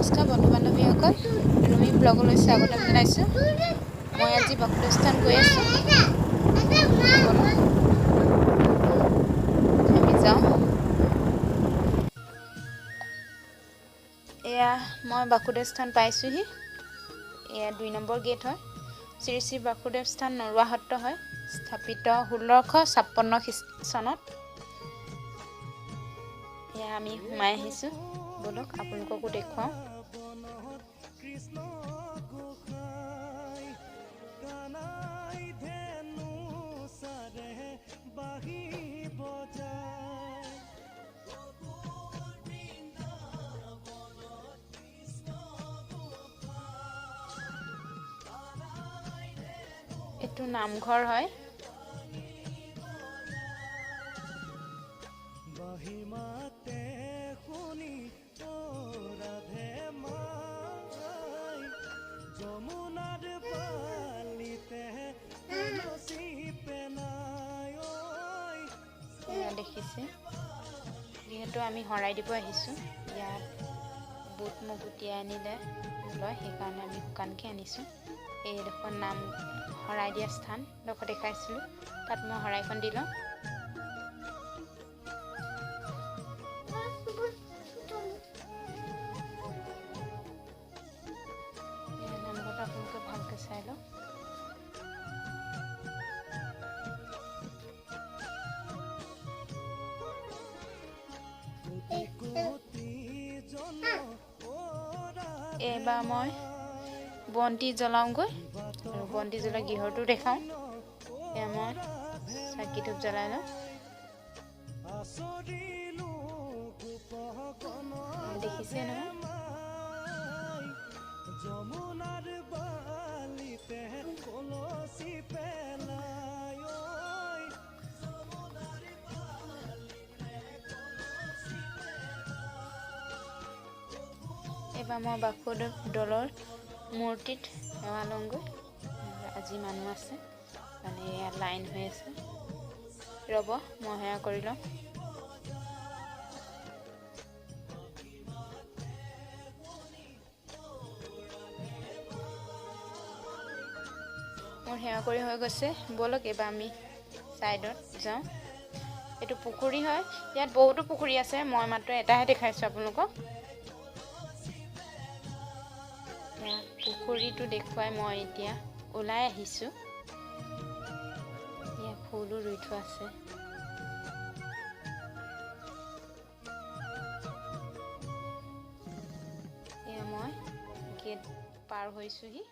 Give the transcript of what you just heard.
নমস্কাৰ বন্ধু বান্ধৱীসকল, ৰুমি ব্লগলৈ স্বাগতম জনাইছোঁ। মই আজি বাসুদেৱস্থান গৈ আছোঁ। আমি যাওঁ। এয়া মই বাসুদেৱস্থান পাইছোঁহি। এয়া 2 নম্বৰ গেট হয়। শ্ৰী শ্ৰী বাসুদেৱস্থান নৰুৱা সত্ৰ হয়, স্থাপিত 1656 চনত। এয়া আমি সোমাই আহিছোঁ। বলক আপোনালোককো দেখুৱাওঁ। এইটো নামঘৰ হয়। দেখিছে, যিহেতু আমি শৰাই দিব আহিছোঁ, ইয়াত বুট মগু তিয়াই আনিলে লয়, সেইকাৰণে আমি শুকানকৈ আনিছোঁ। এইডোখৰ নাম শৰাই দিয়া স্থানডোখৰ দেখাইছিলোঁ, তাত মই শৰাইখন দি লওঁ। নামঘৰটো আপোনালোকে ভালকৈ চাই লওক। এইবাৰ মই বন্তি জ্বলাওঁগৈ আৰু বন্তি জ্বলাই গৃহটো দেখাওঁ। এয়া মই চাকি ধূপ জ্বলাই লওঁ। দেখিছে নহয়? এইবাৰ মই বাসুদেৱ দলৰ মূৰ্তিত সেৱা লওঁগৈ। আজি মানুহ আছে, মানে ইয়াত লাইন হৈ আছে। ৰ'ব, মই সেৱা কৰি লওঁ। মোৰ সেৱা কৰি হৈ গৈছে। ব'লক এইবাৰ আমি ছাইডত যাওঁ। এইটো পুখুৰী হয়। ইয়াত বহুতো পুখুৰী আছে, মই মাত্ৰ এটাহে দেখাইছোঁ আপোনালোকক। পুখুৰীটো দেখুৱাই মই এতিয়া ওলাই আহিছোঁ। ইয়াত ফুলো ৰুই থোৱা আছে। এয়া মই গেট পাৰ হৈছোঁহি।